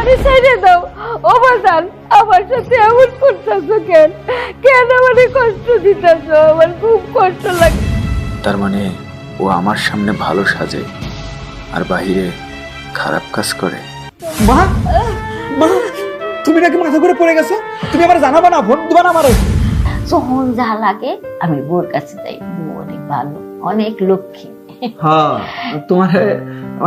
আমারে ছেড়ে দাও। ও বাজান, আমার সাথে এমন করতেছো কেন? কেন আমারে কষ্ট দিতেছো? আমার খুব কষ্ট লাগে। তার মানে ও আমার সামনে ভালো সাজে আর বাহিরে খারাপ কাজ করে। মা মা তুমি নাকি মাথা ঘুরে পড়ে গেছো? তুমি আমার জানাবা না, ফোন দিবা না আমারে? যখন যা লাগে আমি বোর কাছে যাই। বউ অনেক ভালো, অনেক লক্ষ্মী। হ্যাঁ, তোমার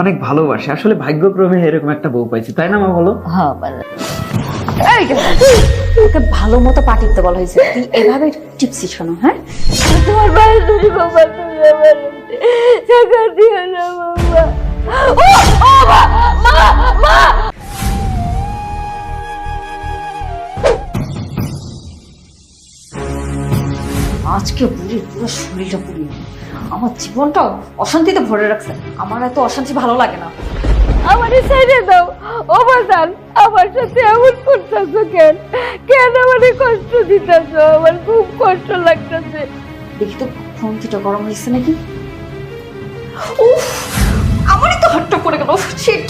অনেক ভালোবাসে। আসলে ভাগ্যক্রমে এরকম একটা বউ পাইছি, তাই না মা, বলো? হ্যাঁ ভালো। ওকে ভালো মতো পা টিপতে বলা হয়েছে, তুই এভাবে টিপসিস কেন? হ্যাঁ, তোমার ভাই যদি বাবা তুমি আমার টাকা দিও না বাবা। ও মা মা মা। আজকে বুড়ির পুরো শরীরটা পুড়িয়ে আমার জীবনটা অশান্তিতে ভরে রাখছে। আমার এত অশান্তি ভালো লাগে না। আমারে ছেড়ে দাও। ও বাজান, আমার সাথে এমন করতেছো কেন? কেন আমারে কষ্ট দিতেছো? আমার খুব কষ্ট লাগতেছে। দেখি তো ফোনটিটা গরম হয়েছে নাকি। উফ, আমারই তো হাতটা পড়ে গেল। শিট,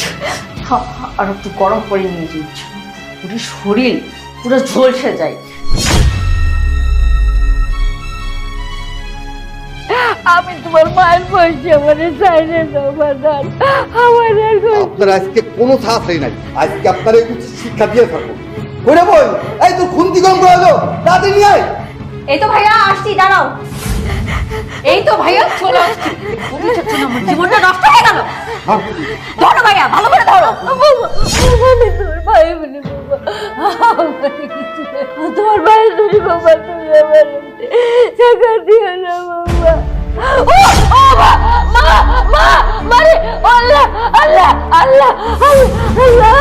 আর একটু গরম করে নিয়ে যাচ্ছি। পুরো শরীর পুরো ঝলসে যায়। আমি তোমার মায়ের বয়সে আমারে ছেড়ে দাও বাজান। আমার আর আপনার আজকে কোনো সাহসই নাই। আজকে আপনার এই উচিত শিক্ষা দিয়ে থাকবো। করে বল, এই তো খুন্তি গরম করে দাও, তাড়াতাড়ি নিয়ে আয়। এই তো ভাইয়া আসছি, দাঁড়াও। এই তো ভাইয়া চলে আসছি। আমার জীবনটা নষ্ট হয়ে গেল। ধরো ভাইয়া, ভালো করে ধরো। আমি তোমার ভাই বলি বাবা। তোমার ভাই বলি বাবা, তুমি আমার টাকা দিও না বাবা। ও মা মা মা মারে। আল্লাহ আল্লাহ আল্লাহ আল্লাহ।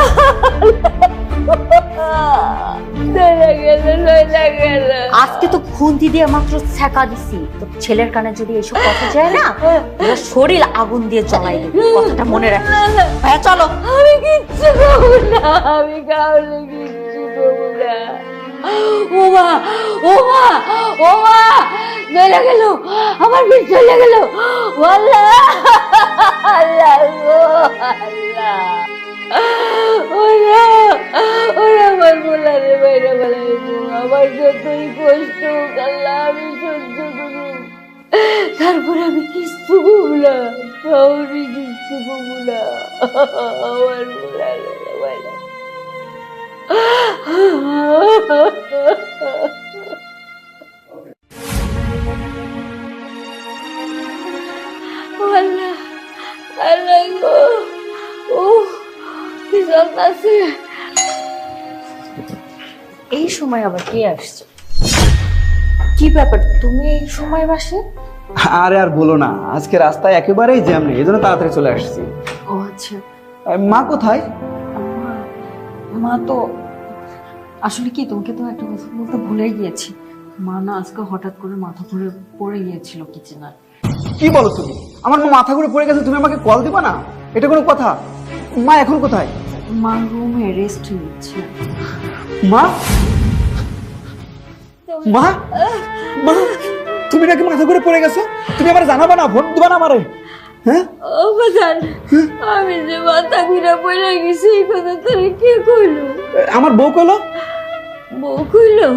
আজকে তো খুন্তি দিয়ে মাত্র ছ্যাঁকা দিছি, তো ছেলের কানে যদি এইসব কথা যায় না, পুরো শরীর আগুন দিয়ে জ্বলাই দেবে। কথাটা মনে রাখ। ভাইয়া চলো। আমি কিচ্ছু করবো না, আমি কাউকে কিচ্ছু করবো না। ও মা ও মা ও মা, চলে গেল আমার বিষ, চলে গেল। আল্লাহ আল্লাহ গো আল্লাহ। ওরা ওরা আমার বলারে বাইরে বলাইবো। আমার যতই কষ্ট হোক আল্লাহ আমি সহ্য করব। তারপর আমি কিচ্ছু করবো না, কাউরি কিচ্ছু করবো না। আমার বলারে বাইরে আল্লাহ আল্লাহ গো। ও কি চলতেছে? এই সময় আবার কে আসছে? কি ব্যাপার, তুমি এই সময় বাসে? আরে আর বলো না, আজকে রাস্তায় একেবারেই জ্যাম নেই, এই জন্য তাড়াতাড়ি চলে আসছি। ও আচ্ছা। মা কোথায়? মা তো আসলে কি, তোমাকে তো একটা কথা বলতে ভুলে গিয়েছি। মা না আজকে হঠাৎ করে মাথা ঘুরে পড়ে গিয়েছিল কিচেনে। কি বলো তুমি? আমার মা মাথা ঘুরে পড়ে গেছে, তুমি আমাকে কল দিবা না? এটা কোনো কথা? মা এখন কোথায়? মা রুমে রেস্ট নিচ্ছে। মা মা মা তুমি নাকি মাথা ঘুরে পড়ে গেছো? তুমি আমার জানাবা না, ফোন দিবা না আমারে? হ্যাঁ, ও বাজান, আমি যে মাথা ঘুরে পড়ে গেছি এই কথা তোরে কে কইলো? আমার বউ কইলো। বউ কইলো?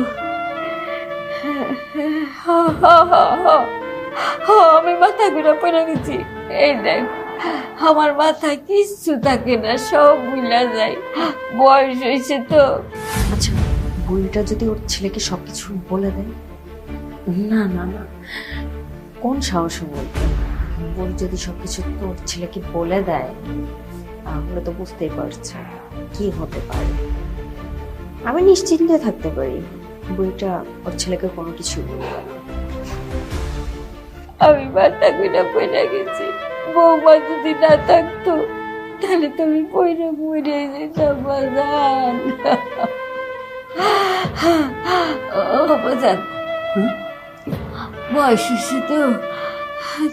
আমি মাথা ঘুরে পড়ে গেছি। এই দেখ, আমার মাথায় কিচ্ছু থাকে না, সব ভুলা যায়। বয়স হয়েছে তো। আচ্ছা, বুড়িটা যদি ওর ছেলেকে সবকিছু বলে দেয়? না না না, কোন সাহসে বলবে? বুড়ি যদি সবকিছু তোর ছেলেকে বলে দেয় তাহলে তো বুঝতেই পারছে কি হতে পারে। আমি নিশ্চিন্তে থাকতে পারি, বুড়িটা ওর ছেলেকে কোনো কিছু বলবে না। আমি মাথা ঘুরে পড়ে গেছি। বৌমা যদি না থাকতো তাহলে তুমি পড়ে মরে যেতাম বাজান। ও বাজান, বয়স হয়েছে তো,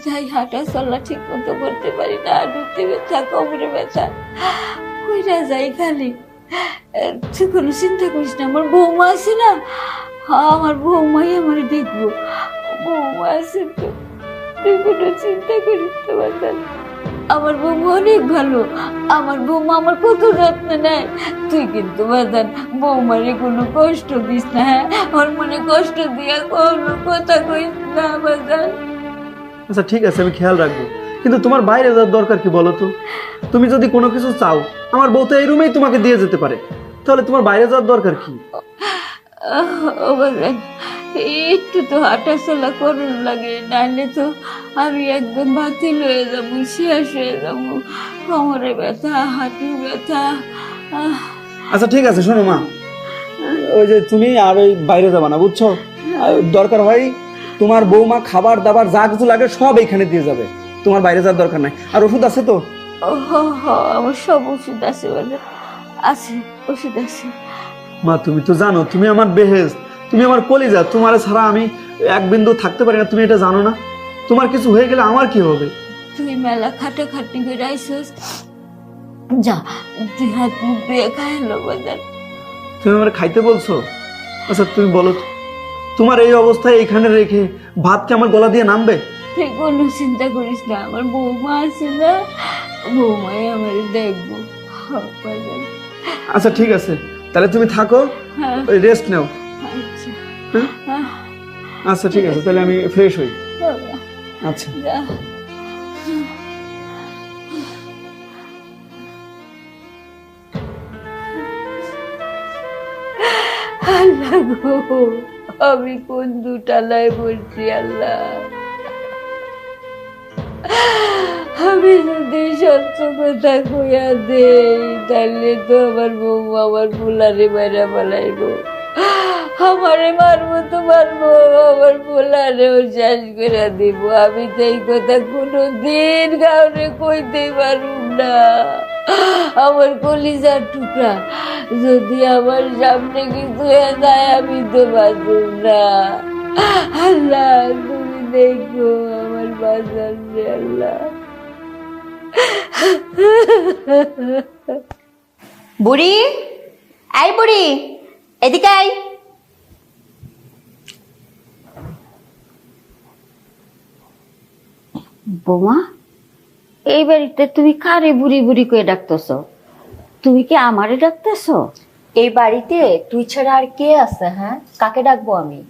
তাই হাঁটা চলা ঠিক মতো করতে পারি না। হাঁটুতে ব্যথা, কোমরে ব্যথা, কইরা যাই খালি। তুই কোনো চিন্তা করিস না, আমার বৌমা আছে না, আমার বৌমাই আমার দেখবো। বৌমা আছে তো, তুই কোনো চিন্তা করিস না বাজান। আমার বৌমা অনেক ভালো, আমার বৌমা আমার কত যত্ন নেয়। তুই কিন্তু বাজান বৌমারে কোনো কষ্ট দিস না, হ্যাঁ? ওর মনে কষ্ট দিয়া কোনো কথা কইস না বাজান। আচ্ছা ঠিক আছে, আমি খেয়াল রাখবো, কিন্তু তোমার বাইরে যাওয়ার দরকার কি বলো তো? তুমি যদি কোনো কিছু চাও, আমার বউ তো এই রুমেই তোমাকে দিয়ে যেতে পারে, তাহলে তোমার বাইরে যাওয়ার দরকার কি? ও বাজান, একটু তো হাঁটাচলা করুন লাগে, নাহলে তো আমি একদম বাতিল হয়ে যাবো, শেষ হয়ে যাবো। কোমরে ব্যথা, হাঁটু ব্যথা। আচ্ছা ঠিক আছে, শোনো মা, ওই যে তুমি আর ওই বাইরে যাবা না, বুঝছো? আর দরকার হয় তোমার বৌমা খাবার দাবার যা কিছু লাগে সব এইখানে দিয়ে যাবে, তোমার বাইরে যাওয়ার দরকার নাই। আর ওষুধ আছে তো? আমার সব ওষুধ আছে বাজান, আছে, ওষুধ আছে। মা তুমি তো জানো তুমি আমার বেহেশত, তুমি আমার কলিজা, তোমার ছাড়া আমি এক বিন্দু থাকতে পারি না, তুমি এটা জানো না? তোমার কিছু হয়ে গেলে আমার কি হবে? তুই মেলা খাটাখাটনি করে আইসস, যা তুই হাত মুখ ধুয়ে খাইলো বাজান। তুমি আমার খাইতে বলছো? আচ্ছা তুমি বলো তো, তোমার এই অবস্থায় এইখানে রেখে ভাত কি আমার গলা দিয়ে নামবে? তুই কোনো চিন্তা করিস না, আমার বৌমা আছে না, বৌমাই আমার দেখবো বাজান। আচ্ছা ঠিক আছে, তাহলে তুমি থাকো, হ্যাঁ, রেস্ট নাও। আচ্ছা। হ্যাঁ? আচ্ছা ঠিক আছে, তাহলে আমি ফ্রেশ হই। বাবা, আচ্ছা যা। আল্লাহ গো, আমি কোন দুটালায় বলছি আল্লাহ। আমি যদি সত্য কথা কইয়া দেই, তাহলে তো আমার বৌমা আমার পোলারে মারা ফেলাইব, আমারে মারবো তো মারবো, আমার পোলারেও শেষ করে দিব। আমি তো এই কথা কোনোদিন কাউরে কইতেই পারুম না। আমার কলিজার টুকরা যদি আমার সামনে কিছু হয়ে যায়, আমি তো বাঁচুম না। আল্লাহ তুমি দেখো আমার বাঁচার রে আল্লাহ। বুড়ি, এই বুড়ি, এদিকে আই। বোমা, এই বাড়িতে তুমি কারে বুড়ি বুড়ি করে ডাকতেছ? তুমি কি আমারে ডাকতেছ? এই বাড়িতে তুই ছাড়া আর কে আছে? হ্যাঁ, কাকে ডাকবো আমি?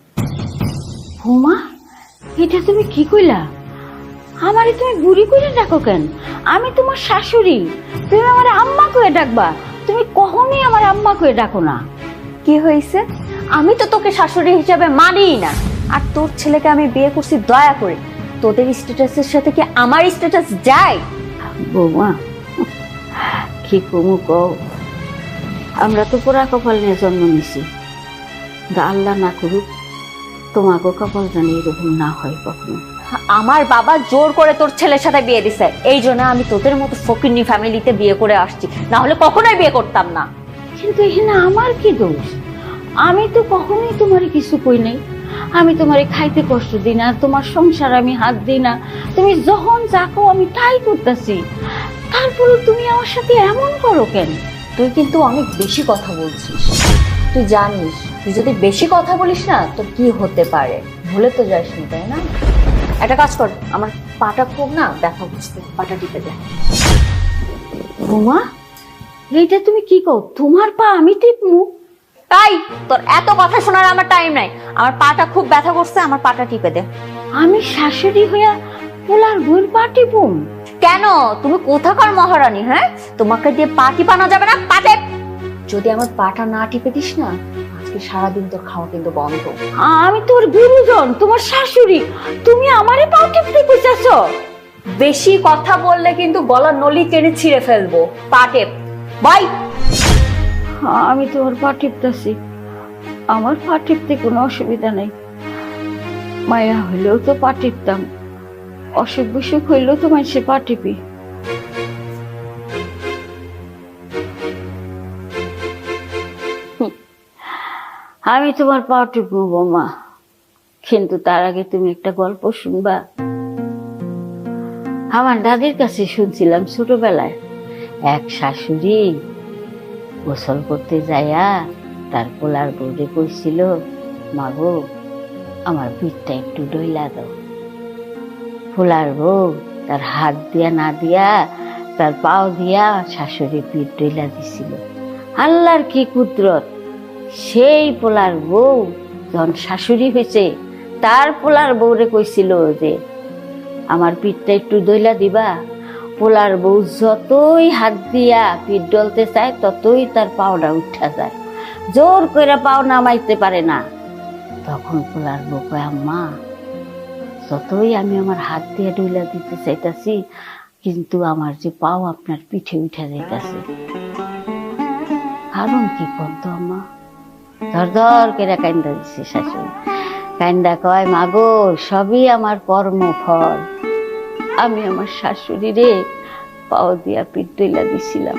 বোমা, এটা তুমি কি কইলা? আমারে তুমি বুড়ি করে ডাকো কেন? আমি তোমার শাশুড়ি, তুমি আমার আম্মা করে ডাকবা। তুমি কখনোই আমার আম্মা করে ডাকো না। কি হয়েছে? আমি তো তোকে শাশুড়ি হিসাবে মানিই না, আর তোর ছেলেকে আমি বিয়ে করছি দয়া করে। তোদের স্ট্যাটাসের সাথে কি আমার স্ট্যাটাস যায়? বৌমা, কি কমু কও, আমরা তো পোড়া কপাল নিয়ে জন্ম নিছি। আল্লাহ না করুক তোমাকে কপাল জানি এরকম না হয় কখনো। আমার বাবা জোর করে তোর ছেলের সাথে বিয়ে দিছে, এই জন্য আমি তোদের মতো ফকিন্নি ফ্যামিলিতে বিয়ে করে আসছি, না হলে কখনোই বিয়ে করতাম না। কিন্তু এখানে আমার কি দোষ? আমি তো কখনোই তোমার কিছু কই নাই। আমি তোমারে খাইতে কষ্ট দিই না, তোমার সংসার আমি হাত দিই না। তুমি যখন যাকো আমি তাই করতেছি, তারপরে তুমি আমার সাথে এমন করো কেন? তুই কিন্তু অনেক বেশি কথা বলছিস। তুই জানিস তুই যদি বেশি কথা বলিস না তো কি হতে পারে, ভুলে তো যাস না, তাই না? একটা কাজ কর, আমার পাটা খুব না ব্যথা করছে, পাটা টিপে দে। বোমা, এইটা তুমি কি কও? তোমার পা আমি টিপমু? তাই তোর এত কথা শোনার আমার টাইম নাই, আমার পাটা খুব ব্যথা করছে, আমার পাটা টিপে দে। আমি শাশুড়ি হইয়া পোলার বইয়ের পা টিপুম? কেন? তুমি কোথাকার মহারানী? হ্যাঁ, তোমাকে দিয়ে পা টিপানো যাবে না, পা টেপ। যদি আমার পাটা না টিপে দিস না, আজকে সারাদিন তোর খাওয়া কিন্তু বন্ধ। আমি তোর গুরুজন, তোমার শাশুড়ি, তুমি আমারে পা টিপতে কইতাছ? বেশি কথা বললে কিন্তু গলার নলি টেনে ছিঁড়ে ফেলবো। পা টেপ, বাই। আমি তোমার পা টিপতেছি, আমার পা টিপতে কোনো অসুবিধা নেই। মায়া হইলেও তো পা টিপতাম, অসুখ বিসুখ হইলেও তো মানুষের পা টিপি। আমি তোমার পা টিপবো বোমা, কিন্তু তার আগে তুমি একটা গল্প শুনবা। আমার দাদির কাছে শুনছিলাম ছোটবেলায়, এক শাশুড়ি গোসল করতে যাইয়া তার পোলার বউরে কইছিল, মাগো আমার পিঠটা একটু ডইলা দাও। পোলার বউ তার হাত দিয়া না দিয়া তার পাও দিয়া শাশুড়ি পিঠ ডইলা দিছিল। আল্লাহর কি কুদরত, সেই পোলার বউ যখন শাশুড়ি হয়েছে তার পোলার বউরে কইছিল যে আমার পিঠটা একটু দইলা দিবা। পোলার বউ যতই হাত দিয়া পিঠ ডলতে চায় ততই তার পাওটা উঠা যায়, জোর করে পাও নামাইতে পারে না। তখন পোলার বউ কয়, আম্মা যতই আমি আমার হাত দিয়ে ডইলা দিতে চাইতাছি কিন্তু আমার যে পাও আপনার পিঠে উঠে যাইতাছে, কারণ কি করতো আম্মা? ধর ধর করে কান্দা দিচ্ছে শাশুড়ি। কান্দা কয়, মাগো সবই আমার কর্মফল। আমি আমার শাশুড়িরে পাও দিয়া পিঠ দইলা দিছিলাম,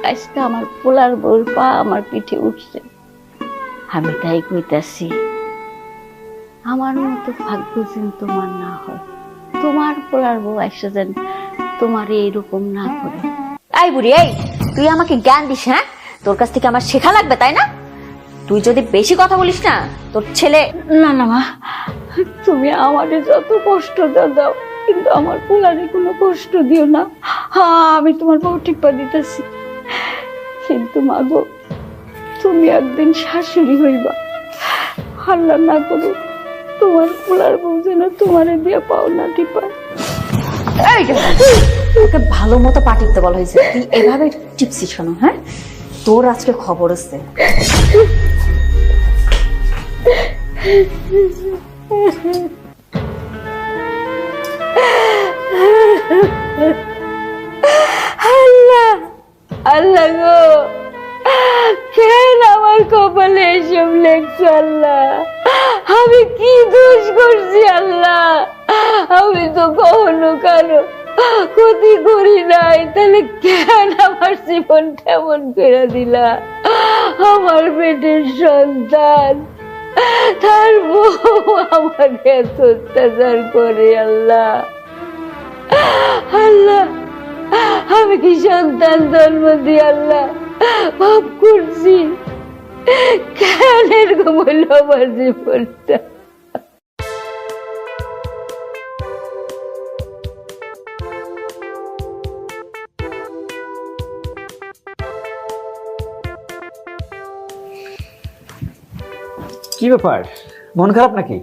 আজকে আমার পোলার বউর পা আমার পিঠে উঠছে। আমি তাই কইতাছি, আমার মতো ভাগ্য যেন তোমার না হয়, তোমার পোলার বউ এসে যেন তোমার এইরকম না করে। এই বুড়ি, এই তুই আমাকে জ্ঞান দিস? হ্যাঁ, তোর কাছ থেকে আমার শেখা লাগবে তাই না? তুই যদি বেশি কথা বলিস না, তোর ছেলে... না না মা, তুমি আমারে যত কষ্ট দাও কিন্তু আমার পোলারে কোনো কষ্ট দিও না। হ্যাঁ, আমি তোমার বউ টিপ্পা দিতেছি, কিন্তু মা গো তুমি একদিন শাশুড়ি হইবা। আল্লাহ না করুক তোমার পোলার বউ যেন তোমারে দিয়ে পাও না টিপায়। তোকে ভালো মতো পা টিপতে বলা হয়েছে, তুই এভাবে টিপসিস কেন? হ্যাঁ, তোর আজকে খবর আছে। আল্লাহ আল্লাহ গো, কেন আমার কপালে এসব লেখছো আল্লাহ? আমি কি দোষ করছি আল্লাহ? আমি তো কখনো কারো ক্ষতি করি নাই, তাহলে কেন আমার জীবন কেমন করে দিলা? আমার পেটের সন্তান, তার বউ আমাকে এত অত্যাচার করে আল্লাহ। আল্লাহ আমি কি সন্তান জন্ম দিয়ে আল্লাহ পাপ করছি? কেন এরকম হইল আমার জীবনটা? কি ব্যাপার, মন খারাপ নাকি?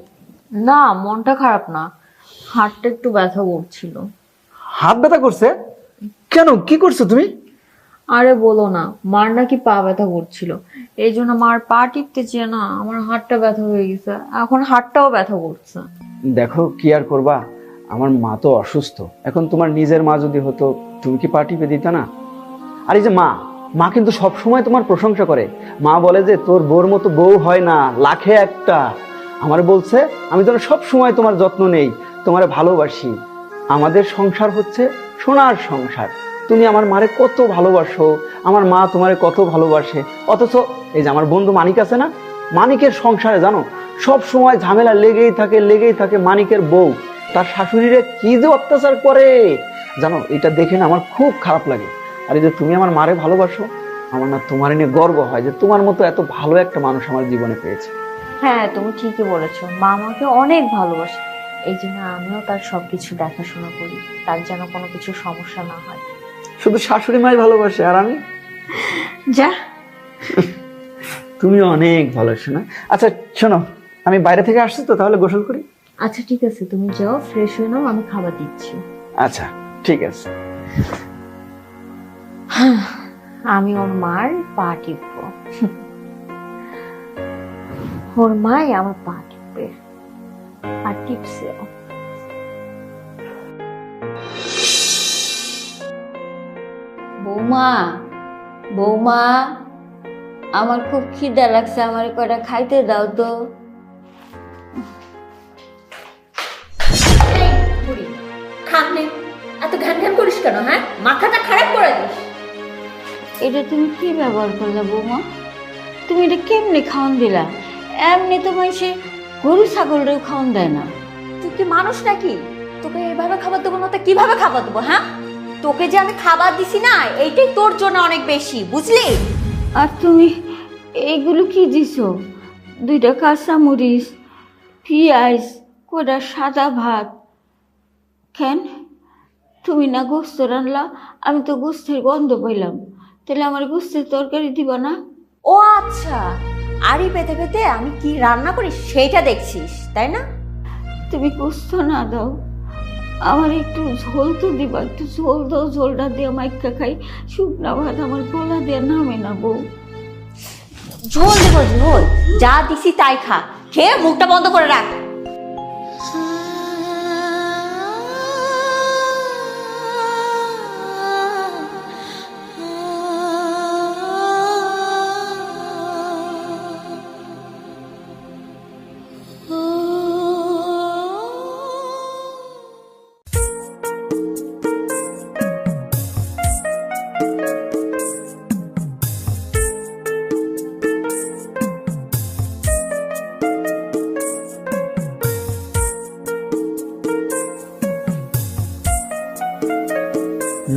না, মনটা খারাপ না, হাতটা একটু ব্যথা করছিল। হাত ব্যথা করছে কেন? কি করছো তুমি? আরে বলো না, মার নাকি পা ব্যথা করছিল, এই জন্য মার পা টিপতে চেয়ে না আমার হাতটা ব্যথা হয়ে গেছে, এখন হাতটাও ব্যথা করছে। দেখো কি আর করবা, আমার মা তো অসুস্থ। এখন তোমার নিজের মা যদি হতো তুমি কি পা টিপে দিতা না? আর এই যে মা, মা কিন্তু সব সময় তোমার প্রশংসা করে। মা বলে যে তোর বউর মতো বউ হয় না, লাখে একটা। আমার বলছে আমি যেন সব সময় তোমার যত্ন নেই, তোমারে ভালোবাসি। আমাদের সংসার হচ্ছে সোনার সংসার। তুমি আমার মারে কত ভালোবাসো, আমার মা তোমারে কত ভালোবাসে। অথচ এই যে আমার বন্ধু মানিক আছে না, মানিকের সংসারে জানো সব সময় ঝামেলা লেগেই থাকে। মানিকের বউ তার শাশুড়িরে কি যে অত্যাচার করে জানো, এটা দেখে না আমার খুব খারাপ লাগে। আর এই যে তুমি আমার মারে ভালোবাসো, আমার না তোমার নিয়ে গর্ব হয় যে তোমার মতো এত ভালো একটা মানুষ আমার জীবনে পেয়েছে। হ্যাঁ, তুমি ঠিকই বলেছো, মা আমাকে অনেক ভালোবাসে, এই জন্য আমিও তার সবকিছু দেখাশোনা করি, তার যেন কোনো কিছু সমস্যা না হয়। শুধু শাশুড়ি মাই ভালোবাসে আর আমি? যা, তুমি অনেক ভালোবাসো না? আচ্ছা শোনো, আমি বাইরে থেকে আসছি তো, তাহলে গোসল করি। আচ্ছা ঠিক আছে, তুমি যাও, ফ্রেশ হয়ে নাও, আমি খাবার দিচ্ছি। আচ্ছা ঠিক আছে। আমি ওর মার পা টিপবো, ওর মাই আমার পা টিপবে, আর টিপসেও। বৌমা, বৌমা, আমার খুব খিদা লাগছে, আমার কয়টা খাইতে দাও তো। খামনে এত ঘ্যান ঘ্যান করিস কেন? হ্যাঁ, মাথাটা খারাপ করে দিস। এটা তুমি কি ব্যবহার করলা বৌমা? তুমি এটা কেমনে খাওয়ান দিলা? এমনি তো মানুষে গরু ছাগলরেও খাওয়ান দেয় না। তুই কি মানুষ নাকি? তোকে এইভাবে খাবার দেবো না তো কিভাবে খাবার দেবো? হ্যাঁ, তোকে যে আমি খাবার দিছি না, এইটাই তোর জন্য অনেক বেশি, বুঝলি? আর তুমি এইগুলো কি দিছো? 2টা কাঁচামরিচ, পেঁয়াজ, কয়টা সাদা ভাত। কেন তুমি না গোস্ত রান্না, আমি তো গোস্তের গন্ধ পাইলাম, তাহলে আমার গোস্তের তরকারি দিবা না? ও আচ্ছা, আড়ি পেতে পেতে আমি কি রান্না করি সেইটা দেখছিস তাই না? তুমি গোস্ত না দাও, আমার একটু ঝোল তো দিবা, একটু ঝোল দাও, ঝোলটা দিয়ে মাইকা খাই। শুকনা ভাত আমার গলা দিয়ে নামে না বউ। ঝোল দেবো ঝোল, যা দিছি তাই খা, খেয়ে মুখটা বন্ধ করে রাখ।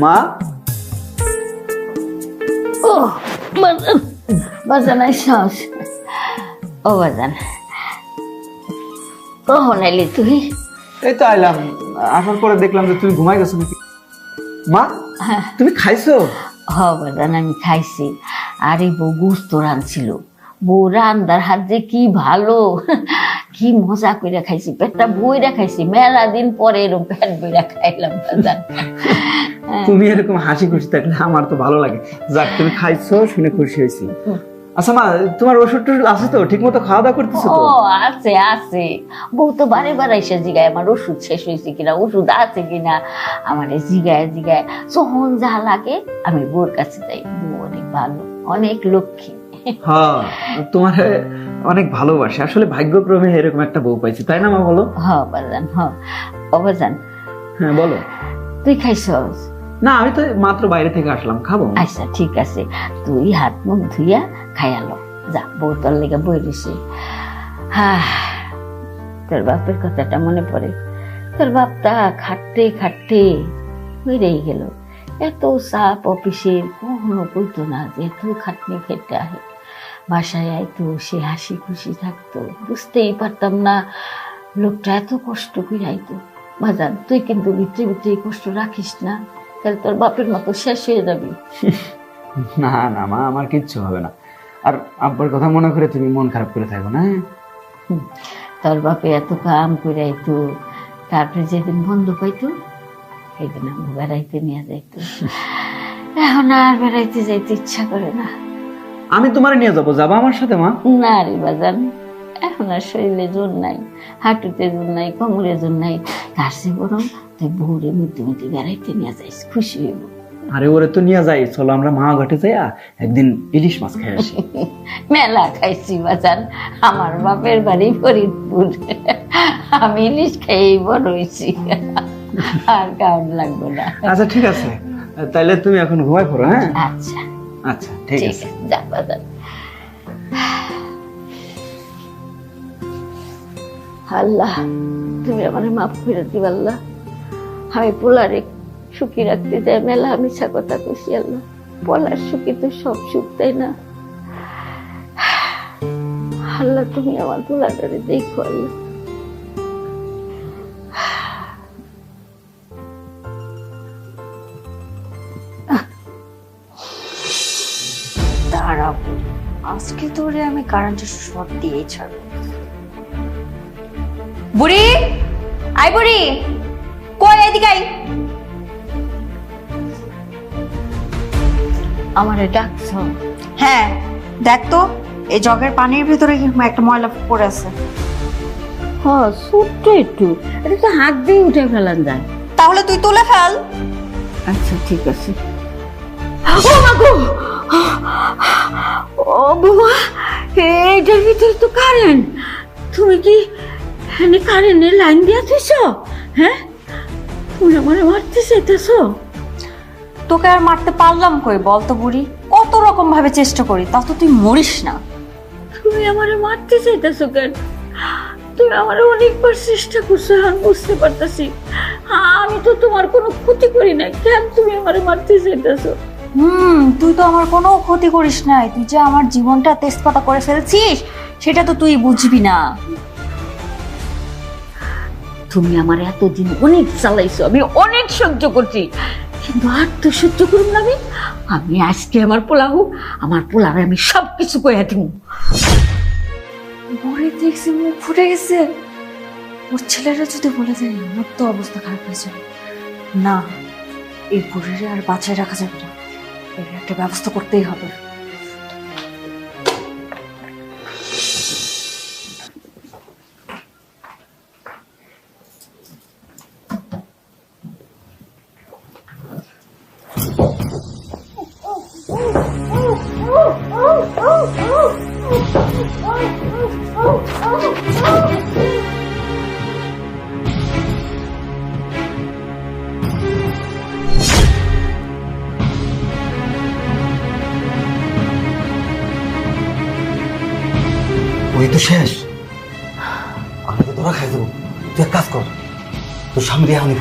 মা, ও বাজান, বাজান আইসাস। ও বাজান, কখন এলি তুই? এই তো আইলাম, আসার পরে দেখলাম যে তুমি ঘুমাই গেছো নাকি। মা, তুমি খাইছো? হ বাজান, আমি খাইছি। আর এই বউ গুস্ত রাঁধছিল, বউ রান্দার হাত যে কি ভালো, কি মজা করে খাইছি, পেটটা বইরা খাইছি। মেলা দিন পরে এরকম পেট বইরা খাইলাম বাজান। তুমি এরকম হাসি খুশি থাকলে আমার তো ভালো লাগে। যাক, তুমি খাইছো শুনে খুশি হয়েছি। আচ্ছা মা, তোমার ওষুধ টষুধ আছে তো? ঠিক মতো খাওয়া দাওয়া করতেছো ও তো? আছে আছে, বউ তো বারে বারে এসে জিগায় আমার ওষুধ শেষ হয়েছে কিনা, ওষুধ আছে কিনা, আমার জিগায় জিগায়। যখন যা লাগে আমি বউর কাছে যাই। বউ অনেক ভালো, অনেক লক্ষ্মী। হ্যাঁ, তোমার অনেক ভালোবাসে। আসলে ভাগ্যক্রমে এরকম একটা বউ পাইছি, তাই না মা, বলো? হ বাজান, হ। ও বাজান, হ্যাঁ বলো। তুই খাইছস? না, আমি তো মাত্র বাইরে থেকে আসলাম, খাবো। আচ্ছা ঠিক আছে, তুই হাত মুখ ধুইয়া খাইয়ালো যা, বউ তোর লেগে বই রয়েছে। হ্যাঁ, তোর বাপের কথাটা মনে পড়ে। তোর বাপটা খাটতে খাটতে হয়ে গেল। এত চাপ অফিসের, কখনো কইতো না যে এত খাটনি খেটে আহে। বাসায় আইতো, সে হাসি খুশি থাকতো, বুঝতেই পারতাম না লোকটা এত কষ্ট করে আইতো। বাজান, তুই কিন্তু ভিতরে ভিতরে কষ্ট রাখিস না, তাহলে তোর বাপের মতো শেষ হয়ে যাবি। না না মা, আমার কিচ্ছু হবে না। আর আব্বার কথা মনে করে তুমি মন খারাপ করে থাকো না। তোর বাপে এত কাম করে আইতো, তারপরে যেদিন বন্ধ পাইতো সেদিন আমি বেড়াইতে নিয়ে যাইতো। এখন আর বেড়াইতে যাইতে ইচ্ছা করে না। আমি তোমার নিয়ে যাবো, যাবো আমার সাথে মা? না রে বাজান, এখন আর শরীরে জোর নাই, হাঁটুতে জোর নাই, কোমরে জোর নাই। তার চেয়ে বরং তুই বউরে মধ্যে মধ্যে বেড়াইতে নিয়ে যাইস, খুশি হইব। আরে ওরে তো নিয়ে যাই, চলো আমরা মা ঘাটে যাই একদিন ইলিশ মাছ খেয়ে আসি। মেলা খাইছি বাজান, আমার বাপের বাড়ি ফরিদপুর, আমি ইলিশ খেয়েই বড় হয়েছি, আর কাউন লাগবে না। আচ্ছা ঠিক আছে, তাইলে তুমি এখন ঘুমাই পড়ো। হ্যাঁ আচ্ছা আচ্ছা, ঠিক ঠিক আছে। আছে, যা বাজান। আল্লাহ, তুমি আমার মাফ করে দিবা আল্লাহ। আমি পোলারে সুখী রাখতে যাই, মেলা মিছা কথা কইছি আল্লাহ। পোলার সুখী তো সব সুখ, তাই না? আল্লাহ, তুমি আমার পোলাটারে দেখো আল্লাহ। দাঁড়াও, আজকে তোরে আমি কারেন্টের শর্ট দিয়েই ছাড়বো। বুড়ি, আই বুড়ি, কই এদিকে আই। আমারে ডাকছ? হ্যাঁ, দেখ তো এই জগের পানির ভিতরে একটা ময়লা পড়ে আছে। হ্যাঁ, ছোট্ট একটু, এটা তো হাত দিয়ে উঠে ফেলান যায়। তাহলে তুই তুলে ফেল। আচ্ছা ঠিক আছে। ও মা গো, ও বাবা, এইটার ভিতরে তো কারেন্ট। তুমি কি কারেন্টের লাইন দিয়ে দিছ? হ্যাঁ, তুমি আমার মারতে চাইতেছ? তোকে আর মারতে পারলাম কই বলতো বুড়ি? কত রকম ভাবে চেষ্টা করি, তাও তো তুই মরিস না। তুমি আমার মারতে চাইতেছ কেন? তুমি আমার অনেকবার চেষ্টা করছো, আমি বুঝতে পারতেছি। আমি তো তোমার কোনো ক্ষতি করি নাই, কেন তুমি আমার মারতে চাইতেছ? তুই তো আমার কোনো ক্ষতি করিস নাই, তুই যে আমার জীবনটা তেজপাতা করে ফেলছিস সেটা তো তুই বুঝবি না। তুমি আমার এতদিন অনেক চালাইছো, আমি অনেক সহ্য করছি, কিন্তু আর তো সহ্য করুন না আমি। আমি আজকে আমার পোলা হোক, আমার পোলারে আমি সব কিছু কইয়া দিব। বুড়ি দেখছি মুখ ফুটে গেছে। ওর ছেলেরা যদি বলে দেয় আমার তো অবস্থা খারাপ হয়ে যাবে। না, এই বুড়িরে আর বাঁচায় রাখা যাবে না, এর একটা ব্যবস্থা করতেই হবে। ওই তো শেষ, আমি তো ধরা খাই দেবো। তুই এক কাজ কর, তোর স্বামীর এখনই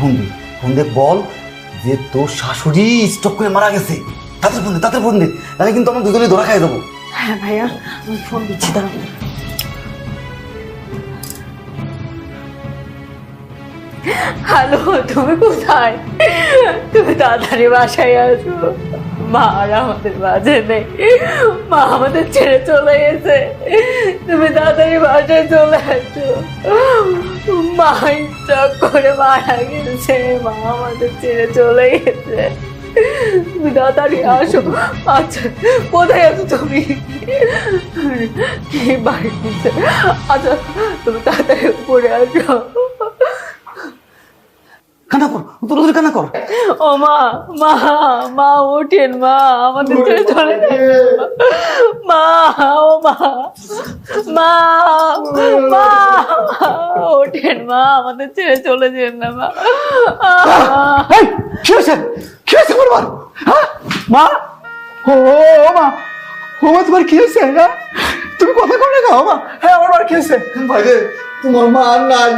ফোন দে বল যে তোর শাশুড়ি স্ট্রোক করে মারা গেছে। তাদের ফোন দে, তাহলে কিন্তু আমরা দুজনে ধরা খাই দেবো। হ্যাঁ ভাইয়া, আমি ফোন দিচ্ছি, দাঁড়াও। হ্যালো, তুমি কোথায়? তুমি তাড়াতাড়ি বাসায় আসো। মা আর আমাদের মাঝে নেই, মা আমাদের ছেড়ে চলে গেছে। তুমি তাড়াতাড়ি বাসায় চলে আসো। মা স্ট্রোক করে মারা গেছে, মা আমাদের ছেড়ে চলে গেছে। তুমি তাড়াতাড়ি আসো। আচ্ছা, কোথায় আছো তুমি? কি বাড়িতে? আচ্ছা, তুমি তাড়াতাড়ি উপরে আসো। কান্না কর, তোর কান্না কর। ও মা, মা, মা ওঠেন, মা আমাদের ছেড়ে চলে যান। মা, ও মা, মা, মা ওঠেন, মা আমাদের ছেড়ে চলে যান না মা। এই, কি হয়েছে বলবার? হ্যাঁ মা, ও মা, ও মা, তোমার কি হয়েছে? হ্যাঁ, তুমি কথা কম না মা। হ্যাঁ, আমার কি হয়েছে? ভাইরে, তোমার মা আর নাই।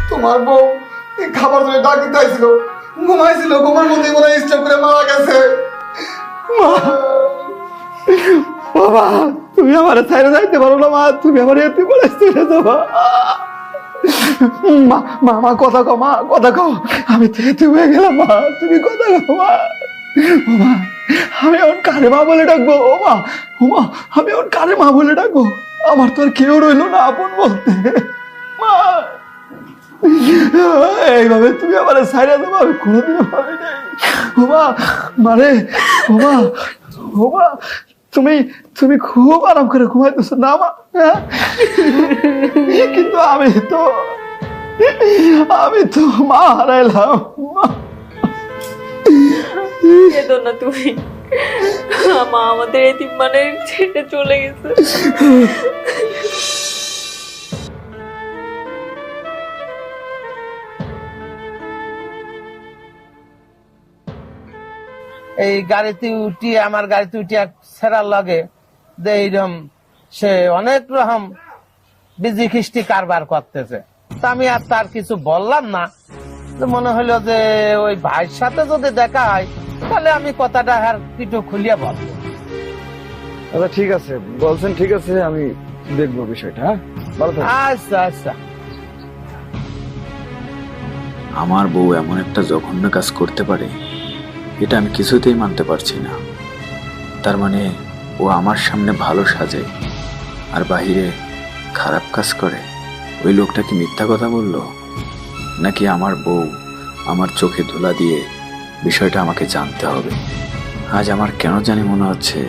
তোমার বউ খাবার জন্য ডাক দিতে আইছিল, ঘুমাইছিল, ঘুমার মধ্যে মনে হয় স্ট্রোক করে মারা গেছে। বাবা, তুমি আমার ছাইরে যাইতে পারো না মা, তুমি আমার এতে বলে চলে যাবা। মা মা মা কথা কও, মা কথা কও, আমি তো এতে হয়ে গেলাম মা, তুমি কথা কও মা। ও মা, আমি এখন কারে মা বলে ডাকবো? ও মা, আমি এখন কারে মা বলে ডাকবো? আমার তো আর কেউ রইলো না আপন বলতে। মা, এইভাবে তুমি আমার ছাইরে দেবো আমি কোনোদিনও ভাবি নাই। ও মা, মারে, ও মা, তুমি খুব আরাম করে ঘুমাইতেছো না মা? হ্যাঁ? কিন্তু আমি তো মা হারাইলাম। কেঁদো না তুমি, মা আমাদের এতিম মানে ছেড়ে চলে গেছে। এই গাড়িতে উঠি, আমার গাড়িতে উঠিয়া ছেড়ার লাগে যে এইরকম সে অনেক রকম বিজি খ্রিস্টি কারবার করতেছে। তা আমি আর তার কিছু বললাম না। তো মনে হলো যে ওই ভাইয়ের সাথে যদি দেখা হয় তাহলে আমি কথাটা আর পিঠো খুলিয়া বলবো। আচ্ছা ঠিক আছে, বলছেন ঠিক আছে, আমি দেখবো বিষয়টা। হ্যাঁ, ভালো থাকবেন। আচ্ছা আচ্ছা। আমার বউ এমন একটা জঘন্য কাজ করতে পারে, এটা আমি কিছুতেই মানতে পারছি না। তার মানে ও আমার সামনে ভালো সাজে আর বাহিরে খারাপ কাজ করে। ওই লোকটা কি মিথ্যা কথা বললো, নাকি আমার বউ আমার চোখে ধুলা দিয়ে বিষয়টা আমাকে জানতে হবে? আজ আমার কেন জানি মনে হচ্ছে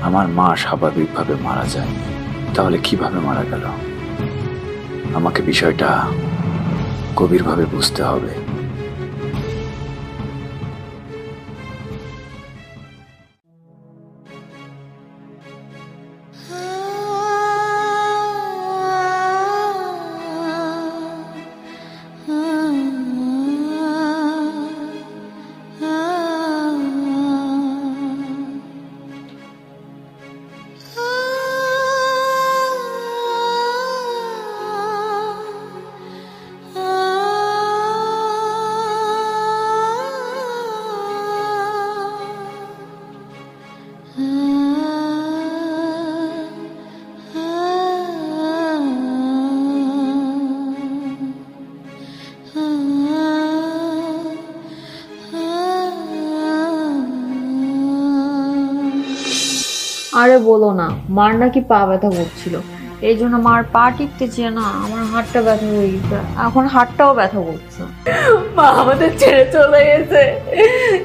আমার মা স্বাভাবিকভাবে মারা যায়। তাহলে কিভাবে মারা গেল? আমাকে বিষয়টা গভীরভাবে বুঝতে হবে। আরে বলো না, মার নাকি পা ব্যথা করছিল, এই জন্য মার পা টিপতে চেয়ে না আমার হাতটা ব্যথা হয়ে গেছে, এখন হাতটাও ব্যথা করছে। মা আমাদের ছেড়ে চলে গেছে,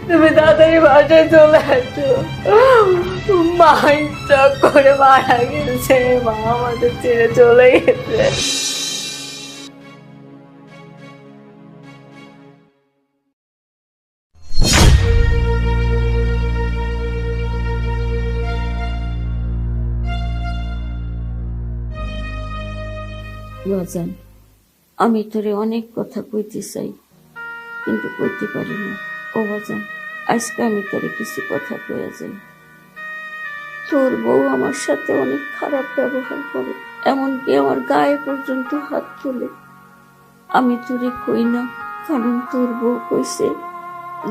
তুমি তাড়াতাড়ি বাসায় চলে আসো। মা ইচ্ছা করে মারা গেছে, মা আমাদের ছেড়ে চলে গেছে। বাজান, আমি তোরে অনেক কথা কইতে চাই, কিন্তু কইতে পারি না। ও বাজান, আজকে আমি তোরে কিছু কথা কইয়া যাই। তোর বউ আমার সাথে অনেক খারাপ ব্যবহার করে, এমনকি আমার গায়ে পর্যন্ত হাত তোলে। আমি তোরে কই না, কারণ তোর বউ কইছে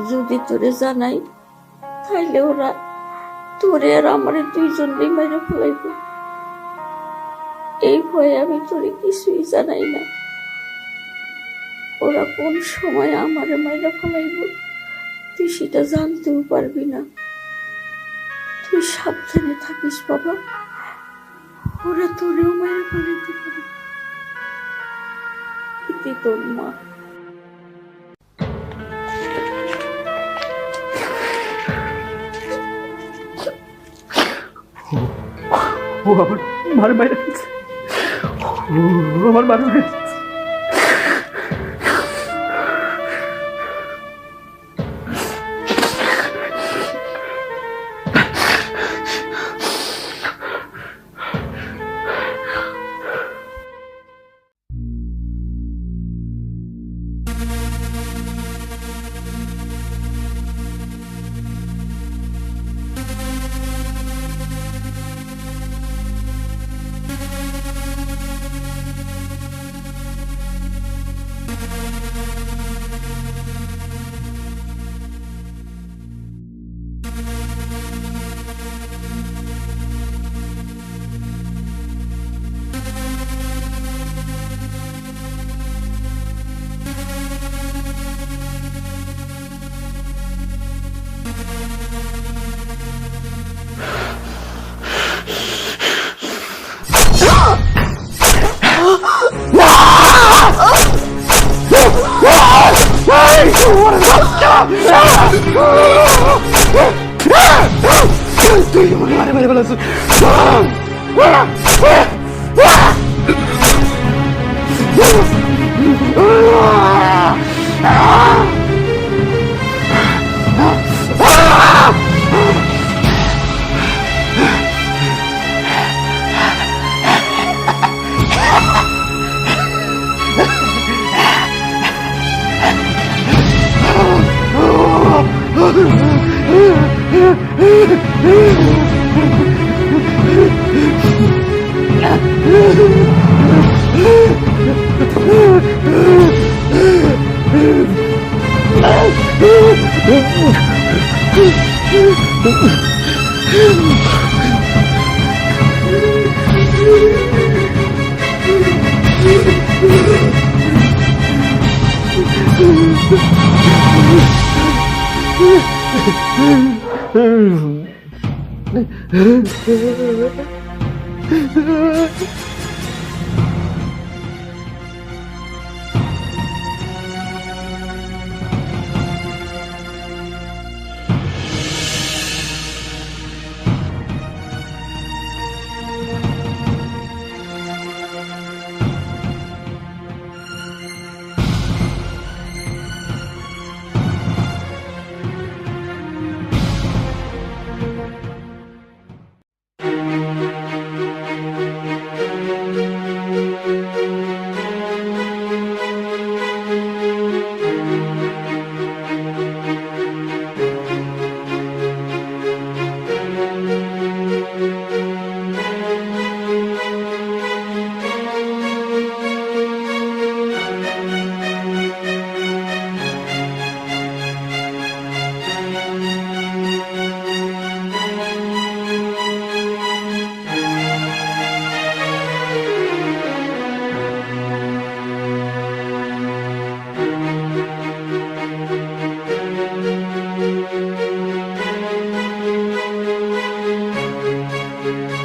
যদি তোরে জানাই তাইলে ওরা তোরে আর আমারে দুইজনই মেরে ফেলাইব। এই ভয়ে আমি তোরে কিছুই জানাই না। ওরা কোন সময় আমারে মাইরা ফেলাইব তুই সেটা জানতেও পারবি না। তুই সাবধানে থাকিস বাবা, ওরা তোরেও মাইরা ফেলাইতে পারে। ইতি তোর মা। ও আমার মার বাইরে গেছে, ও আমার মার বাইরে গেছে। তুই আমাকে মারে মারে ফেলাস। না